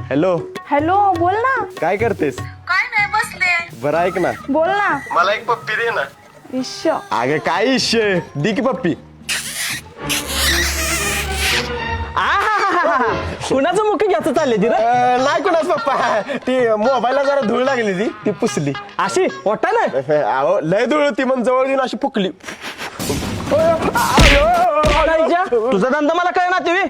Hello hello बोल ना. काय करतेस? काय नाही बसले. बरं ऐक ना, बोल ना. मला एक पप्पी दे ना. इश्श. अगं काय इश्य, दे की पप्पी. कुणाचं मुख्य घ्यायचं चालले ती रे? नाही कोणाच पप्पा, ती मोबाईलला जरा धूळ लागली ती पुसली. अशी ओटा ना अहो लय धूळ होती, मग जवळ येऊन अशी फुकली. तुझा धंदा मला कळ ना तुम्ही.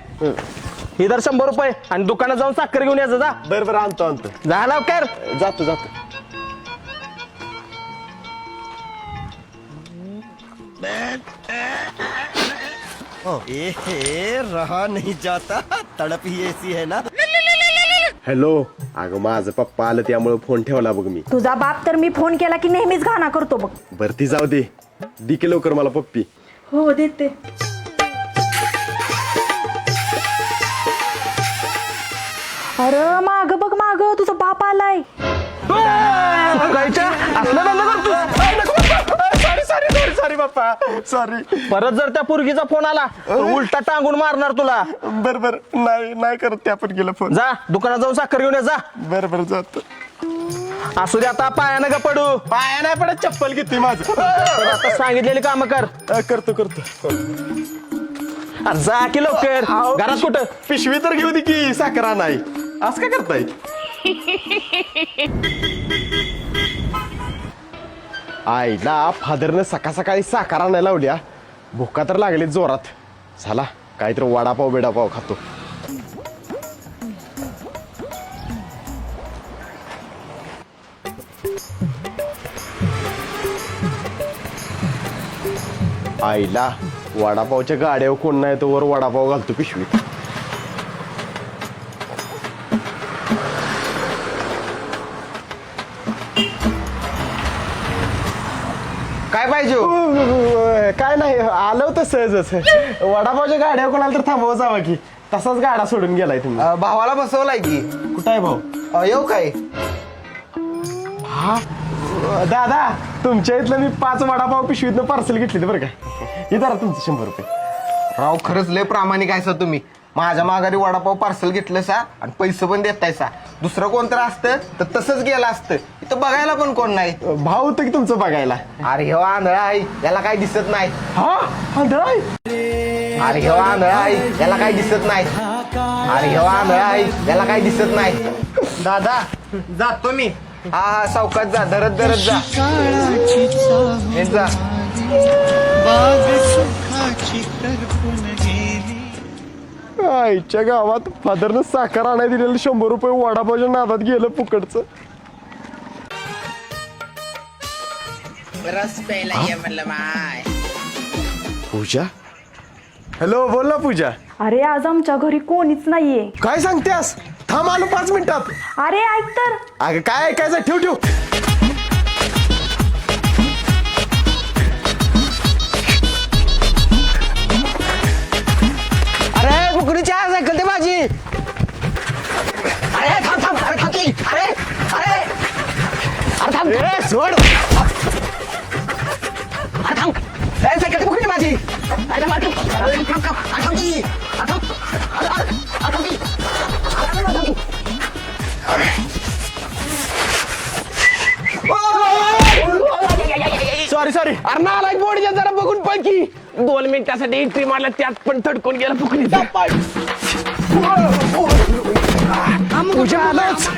ही दर 100 रुपये आणि दुकानात जाऊन साखर घेऊन यायचं. जा बरं बरं आणतो आणतो. जा लवकर. जातो जातो. रहा नहीं जाता, तड़प ही ऐसी है ना. हॅलो, अगं माझं पप्पा आलं त्यामुळे फोन ठेवला बघ मी. तुझा बाप तर मी फोन केला की नेहमीच घाणा करतो बघ. बरं ती जाऊ दे, दे की लवकर मला पप्पी. हो देते. अरे माग बघ माग, तुझा बाप आलाय. असलं धंदा करतोस? सॉरी पप्पा सॉरी. परत जर त्या पोरगीचा फोन आला तर उलटा टांगून मारणार तुला. बर बर, नाही करत त्या पण गेला फोन. जा दुकानात जाऊन साखर घेऊन ये. जा बर बर जातो. असू दे आता, पायानं का पडू. पाया नाही पडत, चप्पल घेतोय माझं. पण आता सांगितलेली काम कर. करतो. अरे जा की लवकर. घरात कुठं? पिशवी तर घेऊ दे की, साखरा नाही असं काय करताय. आईला फादरनं सकाळी साखर आणायला लावल्या. भुका तर लागली जोरात. झाला काहीतरी वडापाव बिडापाव खातो. आईला वडापावच्या गाड्यावर कोण नाही, तो वर वडापाव घालतो पिशवीत. काय पाहिजे हो? काय नाही, आलं होतं सहजच. वडापावच्या गाड्यावर कोणाला तर थांबवा जावा की. तसाच गाडा सोडून गेलाय तुम्ही. भावाला बसवलाय की. कुठं आहे भाऊ? येऊ काय? दादा, तुमच्या इथलं मी 5 वडापाव पिशवीतनं पार्सल घेतली बरं का. हे धरा तुमचं 100 रुपये. राव खरंच लय प्रामाणिक आहे सा तुम्ही. माझ्या माघारी वडापाव पार्सल घेतलं सा आणि पैसे पण देताय सा. दुसरं कोणतं असतं तर तसंच गेलं असतं. इथं बघायला पण कोण नाही. भाऊ होतं की तुमचं बघायला. अरे हो आंधळा आहे, याला काही दिसत नाही. हा आंधळा आहे? अरे हो आंधळा आहे, याला काही दिसत नाही. अरे हो आंधळा आहे, याला काही दिसत नाही. दादा जातो मी. हा सावकाश जा, धरत जा. हे जा. आईच्या गावात फादरनं साखर आणाय दिलेलं 100 रुपये वडापावच्या नादात गेलं फुकटचं. रस प्यायला ये म्हणलं माय. पूजा, हॅलो बोल ना पूजा. अरे आज आमच्या घरी कोणीच नाहीये. काय सांगतेस? थांब आलो 5 मिनिटात. अरे ऐक तर. अगं काय ऐकायचं, ठेव. अरे बुकरीची आज ऐकल ते माझी. अरे थांब. अरे थांब की. अरे थांब. सोड. अरे थांब. अरे सायकल ती बुकरी माझी. अरे थांब की. सॉरी. अरे नालायक बोर्डच्या जरा बघून पण की 2 मिनिटासाठी एंट्री मारला, त्यात पण थडकून गेला फुकरीचा. पूजा आलाच.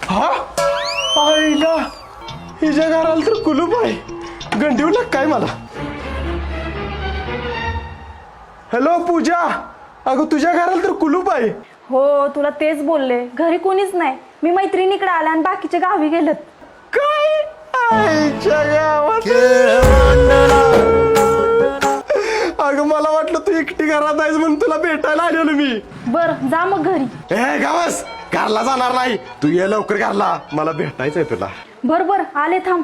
हा आईला, हिच्या घराला तर कुलूप आहे. गंडीव लाग काय मला. हॅलो पूजा, अगं तुझ्या घराला तर कुलूप आहे. हो तुला तेच बोलले, घरी कोणीच नाही. मी मैत्रिणीकडे आले आणि बाकीचे गावी गेलेत. काय आईच्या गावात. अगं मला वाटलं तू एकटी घरात आहेस म्हणून तुला भेटायला आलेलो मी. बर जा मग घरी. ए गावस, घरला जाणार नाही. तू ये लवकर घरला, मला भेटायचंय तुला. बर आले, थांब.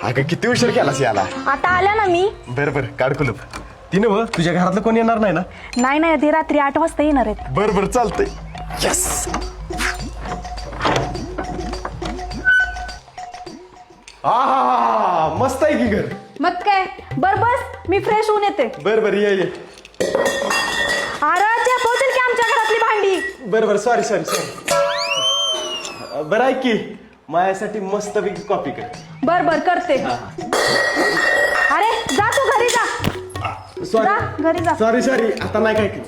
अगं किती उशीर केलास याला. आता आल्या ना मी. बरं काढ कुलूप. ती नव्ह, तुझ्या घरातलं कोण येणार नाही ना? नाही ते रात्री 8 वाजता येणार आहेत. बरं चालतंय. यस. मस्त आहे की घर. मग काय बर बस मी फ्रेश होऊन येते. बरं ये अरे चेपवतील की आमच्या घरातली भांडी. बरं सॉरी बरं ऐक की माझ्यासाठी मस्त पैकी कॉपी कर. बर करते. अरे जा तू घरी जा. जा घरी जा. सॉरी आता नाही काय केलं.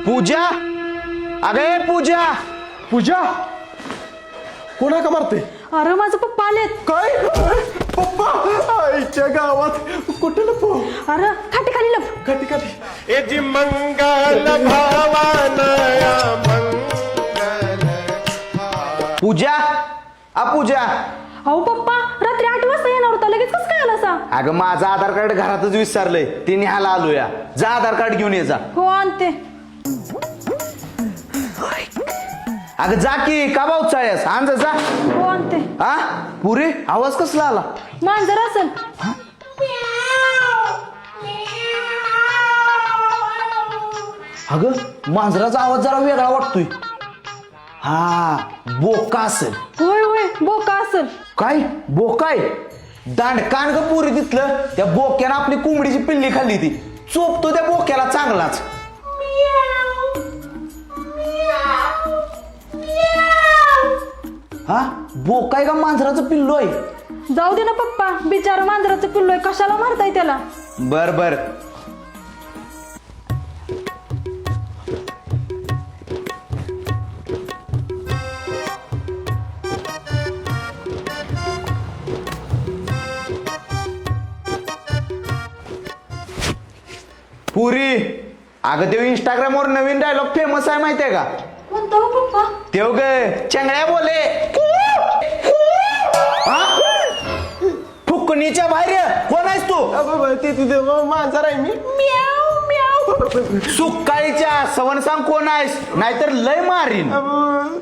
पूजा अगे पूजा पूजा कोणा का मारते? अरे माझं पप्पा आलेत. काय पप्पा आईच्या गावात कुठे लपो? अरे खाटी खाली लप. कधी एजी मंगल भावानया मंगल. पूजा पूजा अहो पप्पा रात्री 8 वाजता येणार होता लगेच कसं काय आला सा? अगं माझं आधार कार्ड घरातच विसरलंय ते न्यायला आलोया. जा आधार कार्ड घेऊन ये जा. हो आणते. अगं जा की का भाऊ चाळ्यास आण जा. हो आणते. हा पुरे आवाज कसला आला? मांजर असेल. अगं मांजराचा आवाज जरा वेगळा वाटतोय. हा बोका असेल. होय बोका असेल. काय बोकाय? दांडकान ग पुरी तिथलं त्या बोक्यानं आपली कोंबडीची पिल्ली खाल्ली ती. चोपतो त्या बोक्याला चांगलाच. हा बोकाय का मांजराचं पिल्लो आहे? जाऊ दे ना पप्पा बिचारा मांजराचं पिल्लोय कशाला मारताय त्याला? बर बर पुरी अगं ते इंस्टाग्रामवर नवीन डायलॉग फेमस आहे माहितीये का? कोणता हो पप्पा? तेव ग चंगळ्या बोले फुकणीच्या बाहेर कोण आहेस तू? ते मांजर आहे मी. सुकाळीच्या सवन सांग कोण आहेस नाहीतर लय मारीन.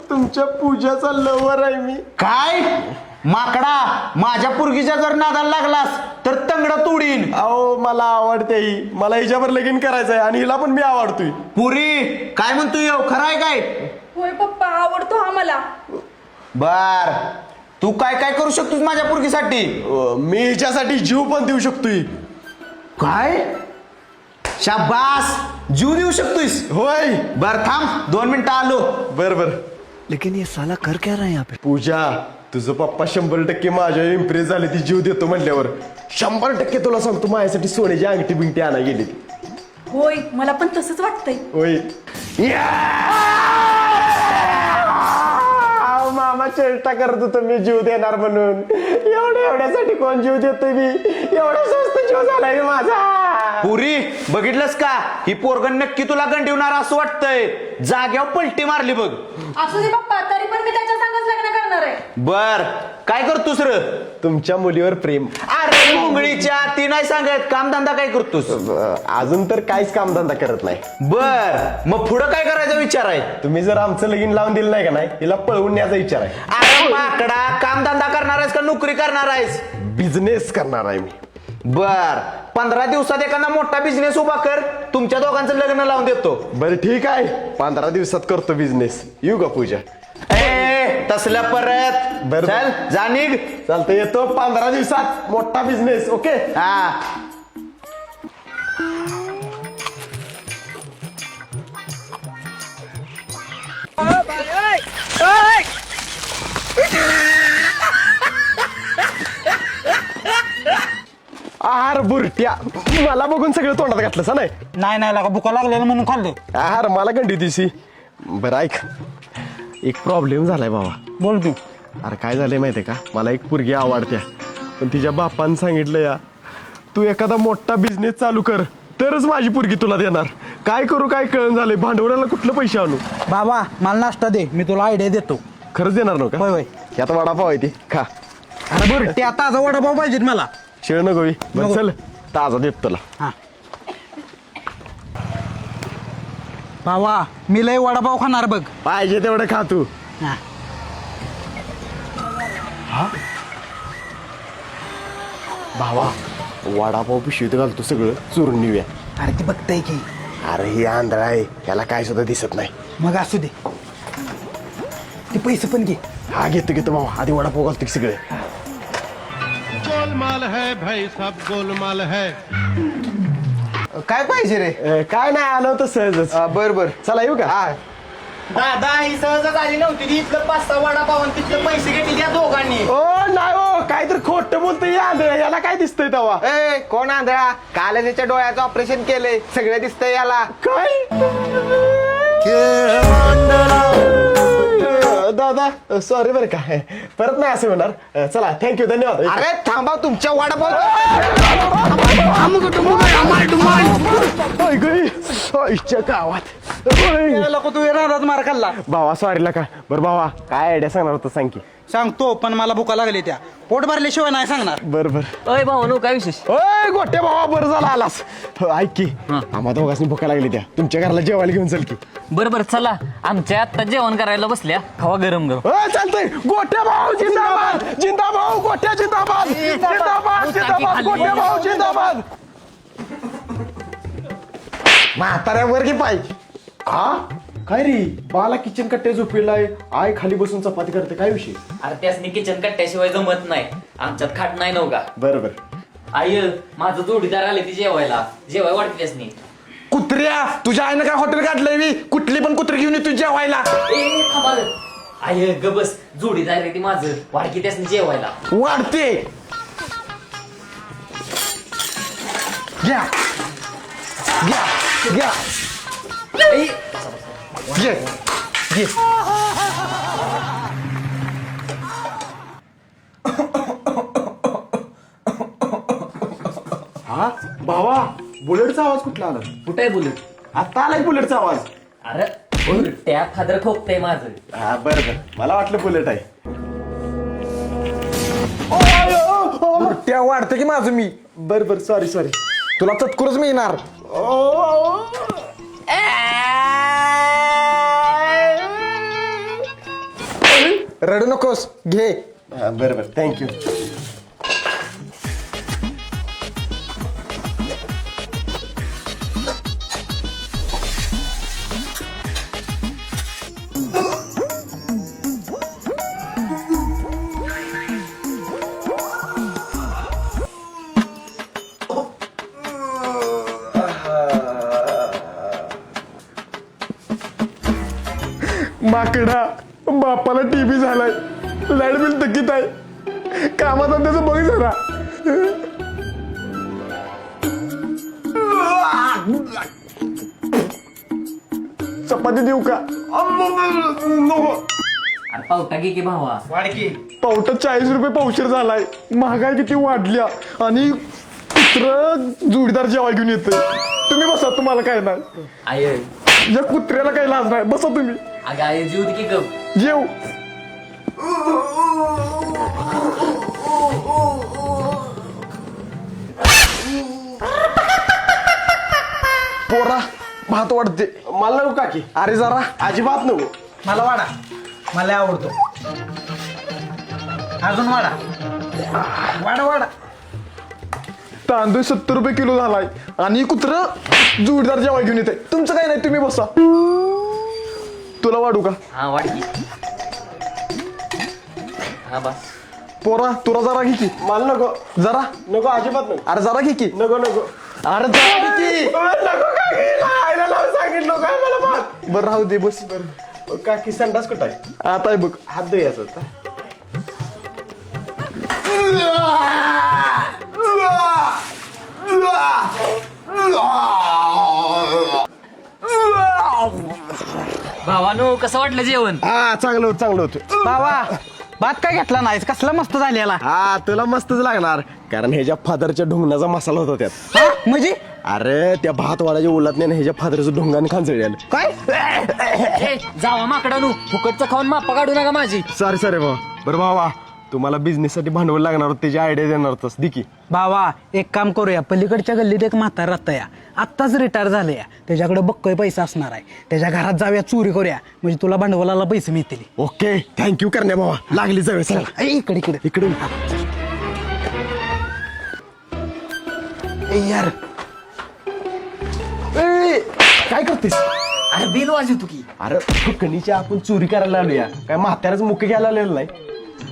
तुमच्या पूजाचा लवर आहे मी. काय माकडा माझ्या पुरगीच्या जर नादाला लागलास तर तंगड तोडीन. अहो मला आवडते ही. मला हिच्यावर लगीन करायचंय आणि हिला पण मी आवडतोय. पुरी काय म्हणतोय खरं आहे काय? होय पप्पा आवडतो हा मला. बर तू काय काय करू शकतोस माझ्या पुरगीसाठी? मी हिच्यासाठी जीव पण देऊ शकतोय. काय शाबास जीव देऊ शकतोस? होय. बर थांब 2 मिनिटं आलो. बर लेकिन ये साला कर क्या रहा है यहाँ पे? पूजा तुझं पप्पा 100% माझ्या इम्प्रेस झाले ती जीव देतो म्हणल्यावर 100% तुला सांगतो माझ्यासाठी सोन्याची अंगठी बिंगठी आणा गेली ती. होय मला पण तसंच वाटतंय. होय. मामा चेष्टा करत होतो मी जीव देणार म्हणून. एवढ्यासाठी कोण जीव देतोय मी? एवढा स्वस्त जीव झालाय माझा. पुरी बघितलंस का ही पोरगण नक्की तुला गंडीवणार असं वाटतंय. जाग्यावर पलटी मारली बघ. असू दे पप्पा तरी पण मी त्याच्या संगच लग्न करणार आहे. बर काय करतोस र? तुमच्या मुलीवर प्रेम. अरे मुंगळीच्या ती नाही सांगत कामधंदा काय करतोस? अजून तर काहीच कामधंदा करत नाही. बर मग पुढं काय करायचा विचार आहे? तुम्ही जर आमचं लगीन लावून दिलं नाही का नाही हिला पळवून न्यायचा विचार आहे. अरे माकडा कामधंदा करणार आहेस का नोकरी करणार आहेस? बिझनेस करणार आहे मी. बर 15 दिवसात एखादा मोठा बिझनेस उभा कर तुमच्या दोघांचं लग्न लावून देतो. बरं ठीक आहे 15 दिवसात करतो बिझनेस. येऊ का पूजा? ए तसल्या परत बरं. चल जा निघ. चालतं येतो 15 दिवसात मोठा बिझनेस. ओके. हा आहार बुरट्या मला बघून सगळं तोंडात घातलं सा नाही. नाही लागा भुका लागलेला म्हणून खाल्ले. आहार मला गंडी दिसी. बरं ऐक एक प्रॉब्लेम झालाय बाबा. बोल तू. अरे काय झालंय माहितीये का मला एक पोरगी आवडत्या पण तिच्या बापानं सांगितलं या तू एखादा मोठा बिझनेस चालू कर तरच माझी पोरगी तुला देणार. काय करू काय कळण झालंय. भांडवलाला कुठलं पैसे आणू? बाबा मला नाश्ता दे मी तुला आयडिया देतो. खरंच देणार नव्हतं का? होय. की आता वडापाव आहे ती खा. अरे बरं ते आता वडापाव पाहिजेत मला. शिळ नको ही. बरं नको. चल ताजा देतो तुला. हा बाबा मी लय वडापाव खाणार बघ. पाहिजे तेवढं खा तू. हा. भावा वडापाव पिशवीत घालतो सगळं चोरून नेऊया. अरे ती बघताय की. अरे ही आंधळा आहे याला काय सुद्धा दिसत नाही. मग असू दे. ते पैसे पण घे. हा घेतो घेतो भावा आधी वडापाव घालतो की सगळे. गोलमाल है भाई सब गोलमाल है. काय पाहिजे रे? काय नाही आलं होतं सहजच. बर बर. चला येऊ का? दादा ही सहजच आली नव्हती ती. इथलं 5-6 वडापाव आणि तिथलं पैसे घेतले त्या दोघांनी. ओ नाही हो काहीतरी खोटं बोलतोय याला काय दिसतंय तेव्हा? ए कोण आंधळा? काल त्याच्या डोळ्याचं ऑपरेशन केलंय, सगळं दिसतंय याला. काय दादा सॉरी बरं का परत नाही असं होणार. चला थँक्यू धन्यवाद. अरे थांबा तुमच्या वडापाव. आईच्या गावात नको तू राहणार मार खाल्ला. भावा सॉरी ला का बरं भावा काय आयडिया सांगणार होतं सांग की. सांगतो पण मला भुका लागली त्या. पोट भरल्याशिवाय नाही सांगणार. बरं बरं. अय भाऊ काय विशेष? ओय गोट्या भावा बरं झाला आलास. ऐक की आम्हा दोघांनी भुका लागली त्या तुमच्या घराला जेवायला घेऊन चल की. बरं बरं चला आमच्या आत्ता जेवण करायला बसल्या खावा गरम गरम. चालतंय गोट्या भाऊ जिंदाबाद जिंदाबाद गोट्या जिंदाबाद जिंदाबाद जिंदाबाद गोट्या भाऊ जिंदाबाद. म्हाताऱ्यावर की पाहिजे. हा काय रे बाला किचन कट्ट्या झोपेलाय आय खाली बसून चपाती करते काय विषय? अरे त्यासनी किचन कट्ट्याशिवाय जमत नाही आमच्यात खाट नाही नव्हता. बरं बरं. आय माझं जोडीदार आले ती जेवायला जेवाय वाटते त्यासनी. कुत्र्या तुझ्या आईनं काय हॉटेल काढलंय मी? कुठली पण कुत्री घेऊन येतो जेवायला. ए थांबा रे. आय ग बस जोडीदार आहे ती माझं वाडकी त्यासनी जेवायला. वाढते घ्या घ्या घ्या ए, घे घे. हा भावा बुलेटचा आवाज कुठला आला? कुठे बुलेट? आता आलाय बुलेटचा आवाज. अरे त्या फादर ठोकतय माझं. हा बरं बरं मला वाटलं बुलेट आहे. त्या वाढते की माझं मी. बरं बरं सॉरी सॉरी. तुला चतकुरच मिळणार. रडू नकोस घे. बरं बरं थँक्यू. माकडा बापाला टीव्ही झालाय लाईट बिल थकीत आहे कामात त्याचं बघ जरा. चपाती देऊ का? अरे पावटा घे की भावा. पावटा 40 रुपये पावशेर झालाय. महागाई किती वाढल्या आणि कुत्र जोडीदार जेवाय घेऊन येतोय. तुम्ही बसा तुम्हाला काय नाही. आय या कुत्र्याला काही लाज नाही बसा तुम्ही अगं आय जीव दे की गप. जेव. पोरा भात वाढते. मला नको काकी. अरे जरा अजिबात नको. मला वाडा मला आवडतो. अजून वाडा वाडा वाडा. तांदूळ 70 रुपये किलो झालाय आणि कुत्र जोडीदार जेवाय घेऊन येते. तुमचं काय नाही तुम्ही बसा. तुला वाढू का? हा वाडकी. हा बस. पोरा तुला जरा घे की. मला नको. जरा नको अजिबात नको. अरे जरा घे की. नको नको. अरे जरा घे की. नको काकी आईला लावून सांगितलं काय मला बात. बरं राहू दे बस. काकी संडास कुठं आहे? आता आहे बघ. हात द्यायचा होता. भावानो कसं वाटलं जेवण? हा चांगलं होतं चांगलं होतं. बाबा भात काय घेतला नाहीस कसला मस्त झालेला. हा तुला मस्तच लागणार कारण ह्याच्या फादरच्या ढोंगणाचा मसाला होता त्यात. हा म्हणजे अरे त्या भात वाड्याच्या उलटने ह्याच्या फादरचं ढोंगाने खांचळी आलं. काय ए जावा माकडानू फुकटचं खाऊन माप्पा काढू नका माझी. सॉरी सॉरी भाऊ. बरं भावा तुम्हाला बिझनेस साठी भांडवल लागणार होतं त्याची आयडिया देणार होतास दिकी. भावा एक काम करूया पलीकडच्या गल्लीत एक म्हातार राहतं या आत्ताच रिटायर झाले या त्याच्याकडे बक्कय पैसा असणार आहे त्याच्या घरात जाऊया चोरी करूया म्हणजे तुला भांडवलाला पैसे मिळतील. ओके थँक्यू करण्या भावा लागली जाऊया चला. ऐ, इकडे इकडे इकडे ए, यार ए, काय करतेस? अरे बेल वाजवतो की. अरे फुकणीची आपण चोरी करायला आलोया काय म्हाताऱ्याच मुख्य घ्यायला आलेलं नाही.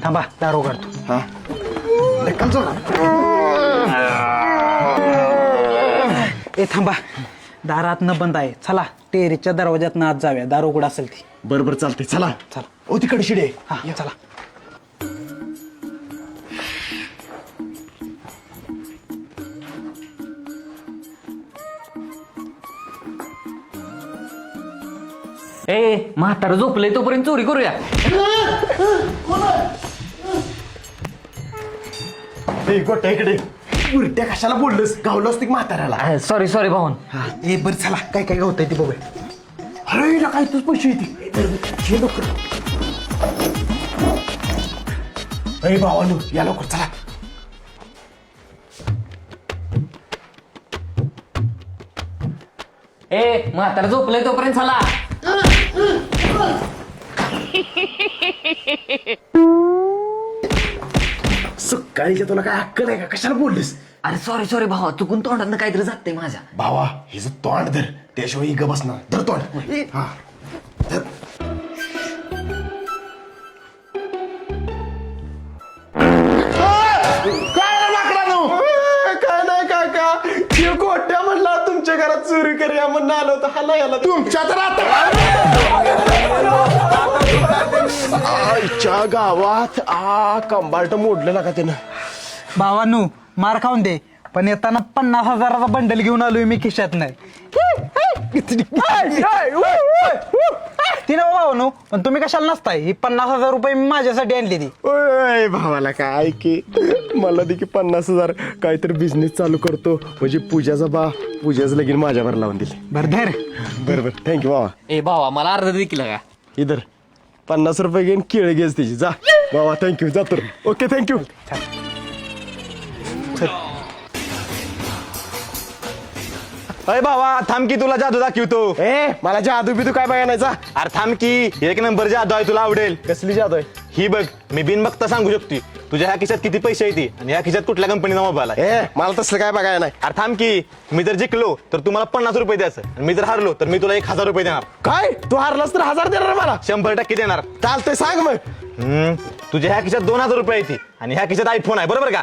थांबा दारू काढतो. हा ढक्कन सोड. ए थांबा, दारात न बंद आहे. चला टेरेसच्या दरवाज्यात आत जाऊया, दारू कुठं असेल ती. बरोबर चालते चला. चला. ओ तिकडे शिडे. हा चला. ए म्हातारं झोपलंय तोपर्यंत चोरी करूया. गोट्या इकडे. उलट्या कशाला बोललोस? गावलं असतं की म्हाताऱ्याला. सॉरी सॉरी भाऊन. ए बरं चला काय काय होतंय ते बघूया. अरे हिला काय तूच पैसे येते. अरे भावानू या लवकर चला. ए म्हातारं झोपलंय तोपर्यंत चला. सकाळीच्या तुला काय अक्कल आहे का? कशाला बोललीस? अरे सॉरी सॉरी भावा, चुकून तोंडात काहीतरी जाते माझ्या. भावा हिचं तोंड धर, त्याशिवाय ही ग बसणार. धर तोंड. हा धर. काय नाही काका, हे गोट्या म्हणला तुमच्या घरात चोरी करूया म्हणून आलो होतो. हाला याला तुमच्या तर आईच्या गावात कंबाल्ट मोडलं का त्यानं. भावानू मार खाऊन दे, पण येताना 50,000चा बंडल घेऊन आलोय मी खिशात नाही. ती ना भावानू, पण तुम्ही कशाला नसताय? ही 50,000 रुपये मी माझ्यासाठी आणली ती. ओय भावाला काय की मला दे की 50,000. काहीतरी बिझनेस चालू करतो म्हणजे पूजाचं लगीन माझ्यावर लावून दिले. बरं धर. बरोबर थँक्यू भावा. ए भावा मला अर्ध देखील का. इधर 50 रुपये घेऊन केळ घेस त्याची. जा बाबा थँक्यू. जातो. Okay thank you. अरे भावा थांब की, तुला जादू दाखवतो. ए मला जादू बिदू काय बघायचा? अरे थांब की, एक नंबर जादू आहे, तुला आवडेल. कसली जादू आहे? ही बघ, मी बिन बघता सांगू शकतो तुझ्या ह्या खिशात किती पैसे येते आणि ह्या खिशात कुठल्या कंपनीचा मोबाईल आहे. ए मला तसलं काय बघायला नाही. अरे थांब की, मी जर जिंकलो तर तुम्हाला 50 रुपये द्यायचं आणि मी जर हारलो तर मी तुला 1,000 रुपये देणार. काय तू हारलास तर 1000 देणार मला? 100% देणार. चालतंय सांग मग. तुझ्या ह्या खिशात 2,000 रुपये येते आणि ह्या खिशात आयफोन आहे, बरोबर का?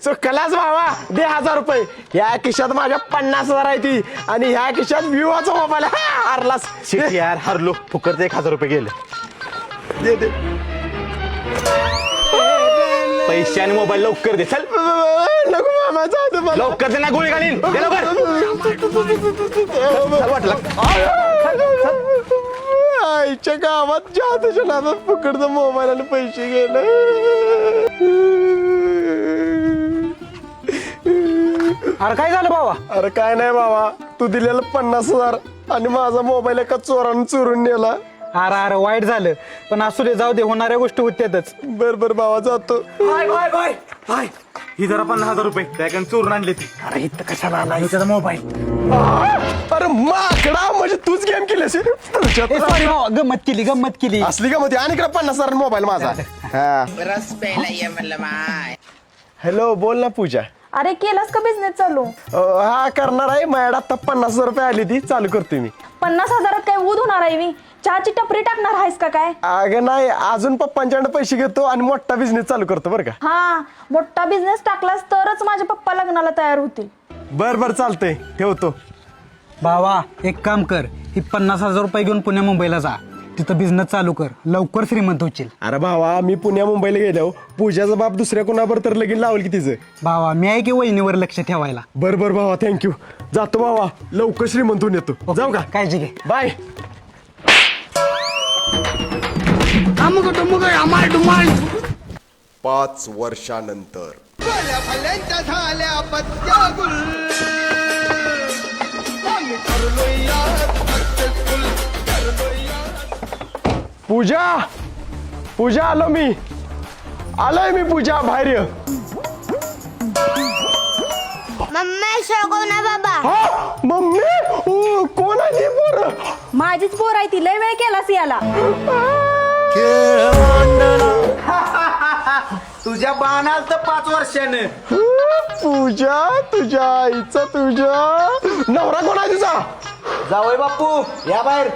चुकलाच भावा. दे 1000 रुपये. ह्या खिशात माझ्या 50,000 आहे ती आणि ह्या खिशात विवाचा मोबाईल. हारलास. शिट यार, हारलो. फुकटचे 1,000 रुपये गेले. दे दे. पैसे आणि मोबाईल लवकर दे. चल नको मामा जाऊ दे मला. लवकर दे ना, गोळी घालीन. दे लवकर. चल वाटलं. आईच्या गावात जादूच्या नादात फुकटचा मोबाईल आणि पैसे गेले. अरे काय झालं भावा? अरे काय नाही बाबा, तू दिलेलं 50,000 आणि माझा मोबाईल एका चोरानं चोरून नेला. अरे अरे वाईट झालं, पण असू दे, जाऊ दे, होणाऱ्या गोष्टी होत्यातच. बर बर बाबा जातो. ही जरा 50,000 रुपये त्याकडे चोरून आणले ती. अरे इथं कशाला आला त्याचा मोबाईल? अरे माकडा, म्हणजे तूच गेम केली असेल. सॉरी भावा, गंमत केली. असली का मध्ये आणि 50,000 मोबाईल माझा. रस प्यायला ये म्हणलं माय. हॅलो बोल ना पूजा. अरे केलास का बिझनेस चालू? हा करणार आहे. माझ्याकडे आता 50,000 रुपये आली ती, चालू करतोय मी. 50,000 काय ऊद होणार आहे मी? चहाची टपरी टाकणार आहेस का काय? अगं नाही, अजून पप्पांच्याकडे पैसे घेतो आणि मोठा बिझनेस चालू करतो बरं का. हा, मोठा बिझनेस टाकलास तरच माझे पप्पा लग्नाला तयार होतील. बर बर चालतंय, ठेवतो. भावा एक काम कर, ही 50,000 रुपये घेऊन पुण्या मुंबईला जा, तिथं बिझनेस चालू कर, लवकर श्रीमंत होशील. अरे भावा, मी पुण्या मुंबईला गेलो, पूजाचा बाप दुसऱ्या कोणावर तर लगीन लावल की तिचं. भावा मी आहे की वहिनीवर लक्ष ठेवायला. बर बर भावा थँक्यू. जातो भावा, लवकर श्रीमंत होऊन येतो. जाऊ का? काळजी घे. बाय. 5 वर्षानंतर पूजा आलोय मी पूजा, बाहेर ये. मम्मी शोगो ना बाबा. हा मम्मी, कोण आहे पोर? माझीच पोर आहे ती, लय वेळ केलास याला. तुझ्या बाणाल तर 5 वर्षानं. पूजा, तुझ्या आईचा तुझ्या नवरा कोण आहे तुझा? जावई बापू या बाहेर.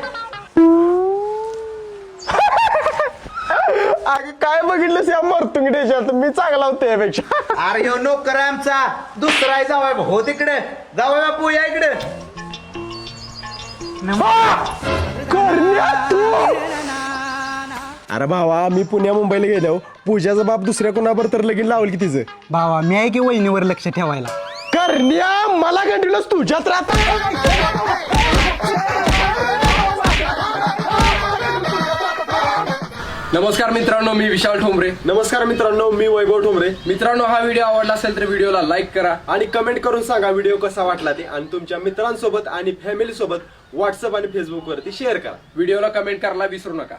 अगं काय बघितलंस या मरतुंगड्याच्यात, मी चांगला होतो यापेक्षा. अरे ह्यो नोकर आहे आमचा, दुसरा आहे जावई बापू. हो तिकडे जावई बापू या इकडे. करण्या तू. अरे भावा, मी पुण्या मुंबईला गेलो, पूजाचा बाप दुसऱ्या कोणावर तर लगीन लावल की तिचं. भावा मी आहे की वहिनीवर लक्ष ठेवायला. करण्या मला कंटिन्यूस तुझ्यात राहत. नमस्कार मित्रांनो, मी विशाल ठोंबरे. नमस्कार मित्रांनो, मी वैभव ठोंबरे. मित्रांनो, हा व्हिडिओ आवडला असेल तर व्हिडिओला लाईक करा आणि कमेंट करून सांगा व्हिडिओ कसा वाटला ते, आणि तुमच्या मित्रांसोबत आणि फॅमिली सोबत व्हॉट्सअप आणि फेसबुक वरती शेअर करा. व्हिडिओला कमेंट करायला विसरू नका.